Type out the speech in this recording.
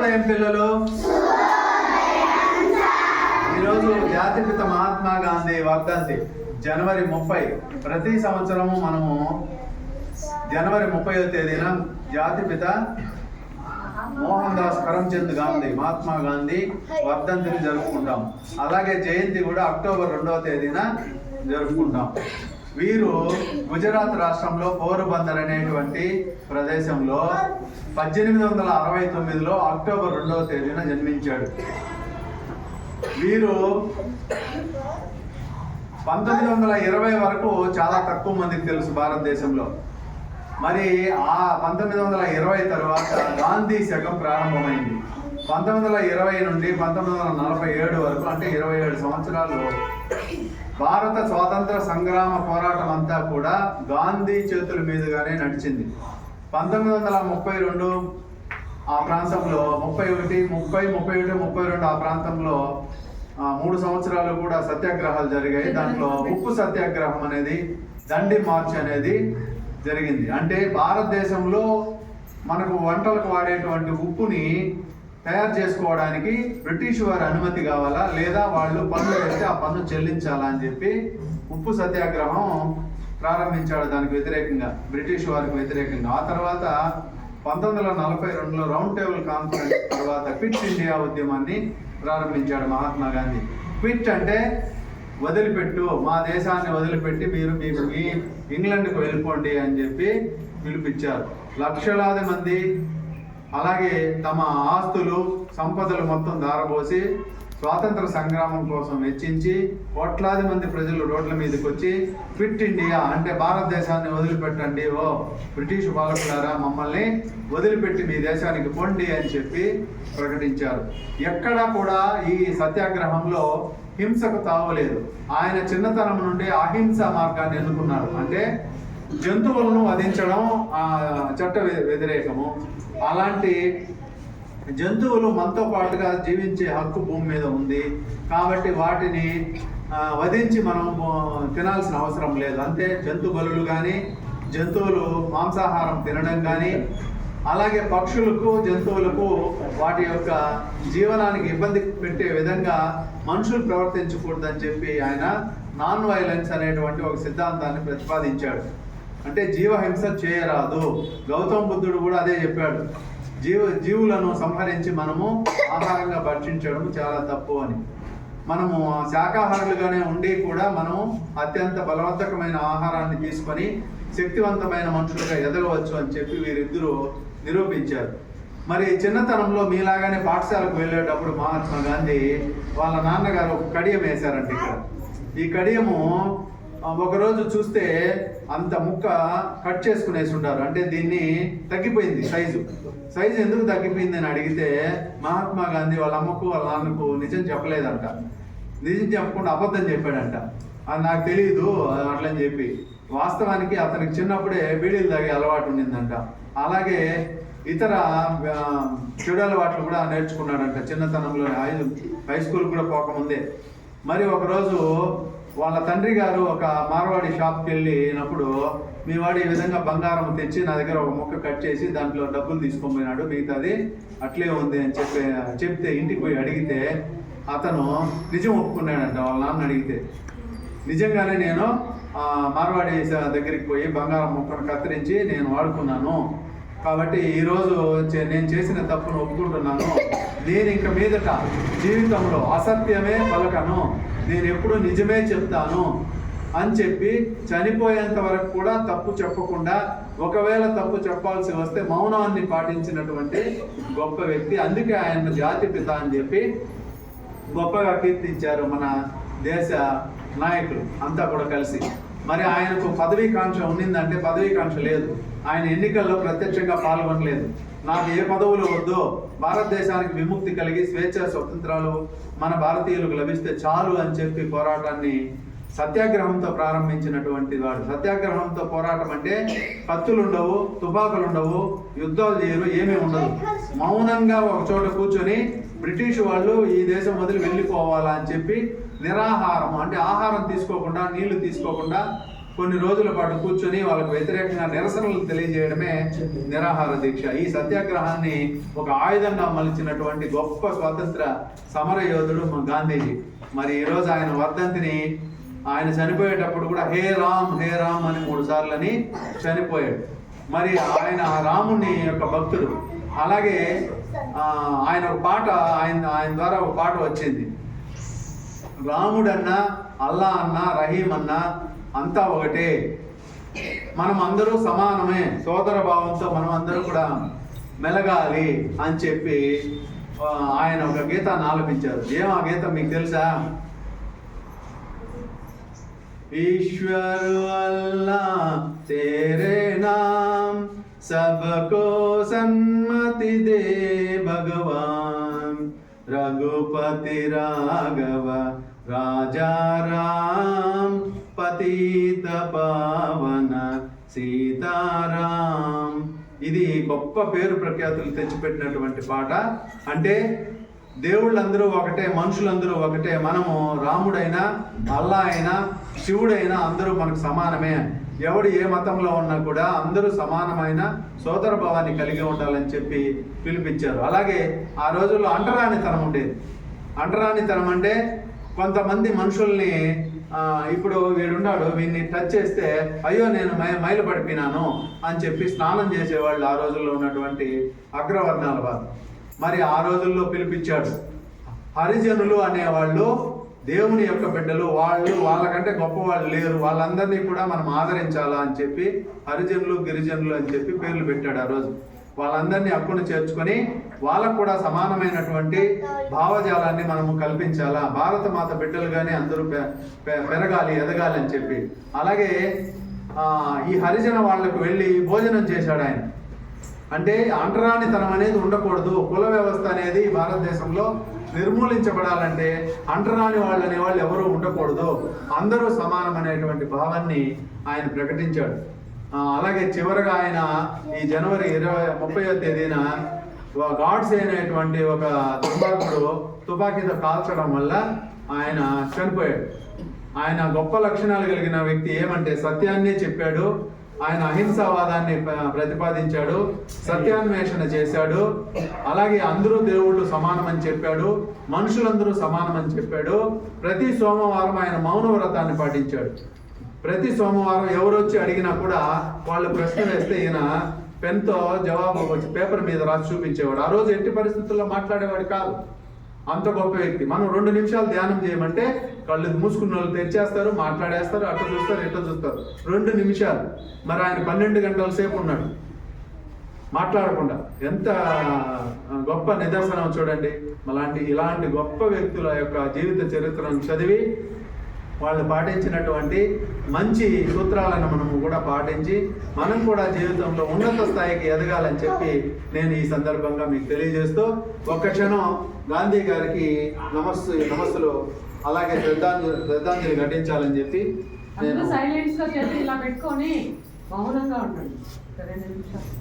శుభోదయం పిల్లలు. ఈరోజు జాతిపిత మహాత్మా గాంధీ వర్ధంతి జనవరి 30. ప్రతి సంవత్సరము మనము జనవరి 30వ తేదీన జాతిపిత మోహన్ దాస్ కరమ్చంద్ గాంధీ మహాత్మా గాంధీ వర్ధంతిని జరుపుకుంటాం. అలాగే జయంతి కూడా అక్టోబర్ 2వ తేదీన జరుపుకుంటాం. వీరు గుజరాత్ రాష్ట్రంలో పోరుబందర్ అనేటువంటి ప్రదేశంలో 1869లో అక్టోబర్ 2వ తేదీన జన్మించాడు. వీరు 1920 వరకు చాలా తక్కువ మందికి తెలుసు భారతదేశంలో. మరి ఆ 1920 తర్వాత గాంధీ శకం ప్రారంభమైంది. 1920 నుండి 1947 వరకు, అంటే 27 సంవత్సరాలు భారత స్వాతంత్ర సంగ్రామ పోరాటం అంతా కూడా గాంధీ చేతుల మీదుగానే నడిచింది. 1932 ఆ ప్రాంతంలో 31, 32 ఆ ప్రాంతంలో 3 సంవత్సరాలు కూడా సత్యాగ్రహాలు జరిగాయి. దాంట్లో ఉప్పు సత్యాగ్రహం అనేది, దండి మార్చ్ అనేది జరిగింది. అంటే భారతదేశంలో మనకు వంటలకు వాడేటువంటి ఉప్పుని తయారు చేసుకోవడానికి బ్రిటిష్ వారి అనుమతి కావాలా, లేదా వాళ్ళు పన్ను వేస్తే ఆ పన్ను చెల్లించాలా అని చెప్పి ఉప్పు సత్యాగ్రహం ప్రారంభించాడు. దానికి వ్యతిరేకంగా, బ్రిటిష్ వారికి వ్యతిరేకంగా. ఆ తర్వాత 1942లో రౌండ్ టేబుల్ కాన్ఫరెన్స్ తర్వాత క్విట్ ఇండియా ఉద్యమాన్ని ప్రారంభించాడు మహాత్మా గాంధీ. క్విట్ అంటే వదిలిపెట్టు, మా దేశాన్ని వదిలిపెట్టి మీరు మీ ఇంగ్లాండ్కు వెళ్ళిపోండి అని చెప్పి పిలిపించారు. లక్షలాది మంది అలాగే తమ ఆస్తులు సంపదలు మొత్తం దారబోసి స్వాతంత్ర సంగ్రామం కోసం వెచ్చించి కోట్లాది మంది ప్రజలు రోడ్ల మీదకి వచ్చి క్విట్ ఇండియా అంటే భారతదేశాన్ని వదిలిపెట్టండి, ఓ బ్రిటిష్ పాలకులారా మమ్మల్ని వదిలిపెట్టి మీ దేశానికి పొండి అని చెప్పి ప్రకటించారు. ఎక్కడా కూడా ఈ సత్యాగ్రహంలో హింసకు తావలేదు. ఆయన చిన్నతనం నుండి అహింస మార్గాన్ని ఎన్నుకున్నారు. అంటే జంతువులను వధించడం చట్ట వ్యతిరేకము. అలాంటి జంతువులు మనతో పాటుగా జీవించే హక్కు భూమి మీద ఉంది కాబట్టి వాటిని వధించి మనం తినాల్సిన అవసరం లేదు. అంటే జంతు బలులు కానీ, జంతువులు మాంసాహారం తినడం కానీ, అలాగే పక్షులకు జంతువులకు వాటి యొక్క జీవనానికి ఇబ్బంది పెట్టే విధంగా మనుషులు ప్రవర్తించకూడదని చెప్పి ఆయన నాన్ వైలెన్స్ అనేటువంటి ఒక సిద్ధాంతాన్ని ప్రతిపాదించాడు. అంటే జీవహింస చేయరాదు. గౌతమ బుద్ధుడు కూడా అదే చెప్పాడు. జీవులను సంహరించి మనము ఆహారంగా భక్షించడం చాలా తప్పు అని. మనము శాకాహారులుగానే ఉండి కూడా మనము అత్యంత బలవంతకమైన ఆహారాన్ని తీసుకొని శక్తివంతమైన మనుషులుగా ఎదగవచ్చు అని చెప్పి వీరిద్దరూ నిరూపించారు. మరి చిన్నతనంలో మీలాగానే పాఠశాలకు వెళ్ళేటప్పుడు మహాత్మా గాంధీ వాళ్ళ నాన్నగారు ఒక కడియం వేశారంట. ఇక్కడ ఈ కడియము ఒకరోజు చూస్తే అంత ముక్క కట్ చేసుకునేసి ఉంటారు. అంటే దీన్ని తగ్గిపోయింది సైజు ఎందుకు తగ్గిపోయింది అని అడిగితే మహాత్మా గాంధీ వాళ్ళ అమ్మకు వాళ్ళ నాన్నకు నిజం చెప్పలేదంట. నిజం చెప్పకుండా అబద్ధం చెప్పాడంట. అది నాకు తెలియదు అట్లని చెప్పి. వాస్తవానికి అతనికి చిన్నప్పుడే బీడీలు తాగే అలవాటు ఉండిందంట. అలాగే ఇతర చెడు అలవాట్లు కూడా నేర్చుకున్నాడంట చిన్నతనంలో, హై స్కూల్ కూడా పోకముందే. మరి ఒకరోజు వాళ్ళ తండ్రి గారు ఒక మార్వాడి షాప్కి వెళ్ళినప్పుడు, మీ వాడు ఈ విధంగా బంగారం తెచ్చి నా దగ్గర ఒక ముక్క కట్ చేసి దాంట్లో డబ్బులు తీసుకొని పోయినాడు, మిగతాది అట్లే ఉంది అని చెప్తే ఇంటికి పోయి అడిగితే అతను నిజం ఒప్పుకున్నాడంట. వాళ్ళ నాన్న అడిగితే నిజంగానే నేను మార్వాడి దగ్గరికి పోయి బంగారం ముక్కను కత్తిరించి నేను వాడుకున్నాను, కాబట్టి ఈరోజు నేను చేసిన తప్పును ఒప్పుకుంటున్నాను, నేను ఇంక మీదట జీవితంలో అసత్యమే పలకను, నేను ఎప్పుడూ నిజమే చెప్తాను అని చెప్పి చనిపోయేంత వరకు కూడా తప్పు చెప్పకుండా, ఒకవేళ తప్పు చెప్పాల్సి వస్తే మౌనాన్ని పాటించినటువంటి గొప్ప వ్యక్తి. అందుకే ఆయన జాతిపిత అని చెప్పి గొప్పగా కీర్తించారు మన దేశ నాయకులు అంతా కూడా కలిసి. మరి ఆయనకు పదవీకాంక్ష ఉన్నిందంటే పదవీకాంక్ష లేదు. ఆయన ఎన్నికల్లో ప్రత్యక్షంగా పాల్గొనలేదు. నాకు ఏ పదవులు వద్దు, భారతదేశానికి విముక్తి కలిగి స్వేచ్ఛ స్వతంత్రాలు మన భారతీయులకు లభిస్తే చాలు అని చెప్పి పోరాటాన్ని సత్యాగ్రహంతో ప్రారంభించినటువంటి వాడు. సత్యాగ్రహంతో పోరాటం అంటే కత్తులు ఉండవు, తుపాకులు ఉండవు, యుద్ధాలు చేయరు, ఏమీ ఉండదు. మౌనంగా ఒక చోట కూర్చొని బ్రిటిష్ వాళ్ళు ఈ దేశం వదిలి వెళ్ళిపోవాలా అని చెప్పి నిరాహారం అంటే ఆహారం తీసుకోకుండా, నీళ్లు తీసుకోకుండా కొన్ని రోజుల పాటు కూర్చొని వాళ్ళకు వ్యతిరేకంగా నిరసనలు తెలియజేయడమే నిరాహార దీక్ష. ఈ సత్యాగ్రహాన్ని ఒక ఆయుధంగా మలిచినటువంటి గొప్ప స్వాతంత్ర సమర యోధుడు గాంధీజీ. మరి ఈరోజు ఆయన వర్ధంతిని, ఆయన చనిపోయేటప్పుడు కూడా హే రామ్ అని 3 సార్లని చనిపోయాడు. మరి ఆయన రాముని యొక్క భక్తుడు. అలాగే ఆయన ఒక పాట, ఆయన ద్వారా ఒక పాట వచ్చింది. రాముడన్నా, అల్లా అన్నా, రహీం అన్నా అంతా ఒకటే, మనం అందరూ సమానమే, సోదర భావంతో మనం అందరూ కూడా మెలగాలి అని చెప్పి ఆయన ఒక గీతాన్ని ఆలపించారు. ఏం ఆ గీతం మీకు తెలుసా? ईश्वर अल्लाह तेरे नाम सबको सन्मति दे भगवान, रघुपति राघव राजा राम, पतित पावन సీతారాం. ఇది గొప్ప పేరు ప్రఖ్యాతులు తెచ్చిపెట్టినటువంటి పాట. అంటే దేవుళ్ళందరూ ఒకటే, మనుషులందరూ ఒకటే, మనము రాముడైనా, అల్లా అయినా, శివుడైనా అందరూ మనకు సమానమే. ఎవడు ఏ మతంలో ఉన్నా కూడా అందరూ సమానమైన సోదర భావాన్ని కలిగి ఉండాలని చెప్పి పిలిపించారు. అలాగే ఆ రోజుల్లో అంటరానితనం ఉండేది. అంటరానితనం అంటే కొంతమంది మనుషుల్ని, ఇప్పుడు వీడున్నాడు, వీడిని టచ్ చేస్తే అయ్యో నేను మైలు పడిపోయినాను అని చెప్పి స్నానం చేసేవాళ్ళు ఆ రోజుల్లో ఉన్నటువంటి అగ్రవర్ణాల వారు. మరి ఆ రోజుల్లో పిలిపించాడు. హరిజనులు అనేవాళ్ళు దేవుని యొక్క బిడ్డలు, వాళ్ళకంటే గొప్ప వాళ్ళు లేరు, వాళ్ళందరినీ కూడా మనం ఆదరించాలా అని చెప్పి హరిజనులు, గిరిజనులు అని చెప్పి పేర్లు పెట్టాడు. ఆ రోజు వాళ్ళందరినీ హక్కును చేర్చుకొని వాళ్ళకు కూడా సమానమైనటువంటి భావజాలాన్ని మనము కల్పించాలా, భారత మాత బిడ్డలుగానే అందరూ పెరగాలి, ఎదగాలి అని చెప్పి. అలాగే ఈ హరిజన వాళ్ళకు వెళ్ళి భోజనం చేశాడు ఆయన. అంటే అంటరానితనం అనేది ఉండకూడదు, కుల వ్యవస్థ అనేది భారతదేశంలో నిర్మూలించబడాలంటే అంటరాని వాళ్ళు అనేవాళ్ళు ఎవరూ ఉండకూడదు, అందరూ సమానం అనేటువంటి భావాన్ని ఆయన ప్రకటించాడు. అలాగే చివరగా ఆయన ఈ జనవరి 30వ తేదీన గాడ్సే అనేటువంటి ఒక దుర్మార్గుడు తుపాకీతో కాల్చడం వల్ల ఆయన చనిపోయాడు. ఆయన గొప్ప లక్షణాలు కలిగిన వ్యక్తి. ఏమంటే సత్యాన్నే చెప్పాడు, ఆయన అహింసావాదాన్ని ప్రతిపాదించాడు, సత్యాన్వేషణ చేశాడు. అలాగే అందరూ దేవుళ్ళు సమానమని చెప్పాడు, మనుషులందరూ సమానమని చెప్పాడు. ప్రతి సోమవారం ఆయన మౌన వ్రతాన్ని పాటించాడు. ప్రతి సోమవారం ఎవరు వచ్చి అడిగినా కూడా వాళ్ళు ప్రశ్న వేస్తే ఈయన పెన్తో జవాబు వచ్చి పేపర్ మీద రాసి చూపించేవాడు. ఆ రోజు ఎట్టి పరిస్థితుల్లో మాట్లాడేవాడు కాదు, అంత గొప్ప వ్యక్తి. మనం 2 నిమిషాలు ధ్యానం చేయమంటే కళ్ళు మూసుకున్న వాళ్ళు తెచ్చేస్తారు, మాట్లాడేస్తారు, అటు చూస్తారు, ఇటు చూస్తారు. 2 నిమిషాలు. మరి ఆయన 12 గంటల సేపు ఉన్నాడు మాట్లాడకుండా. ఎంత గొప్ప నిదర్శనం చూడండి. ఇలాంటి గొప్ప వ్యక్తుల యొక్క జీవిత చరిత్రను చదివి వాళ్ళు పాటించినటువంటి మంచి సూత్రాలను మనము కూడా పాటించి మనం కూడా జీవితంలో ఉన్నత స్థాయికి ఎదగాలని చెప్పి నేను ఈ సందర్భంగా మీకు తెలియజేస్తూ ఒక్క క్షణం గాంధీ గారికి నమస్సులు అలాగే శ్రద్ధాంజలి ఘటించాలని చెప్పి నేను సైలెన్స్ గా చేసి ఇలా పెట్టుకొని మౌనంగా ఉండండి. 2 నిమిషాలు.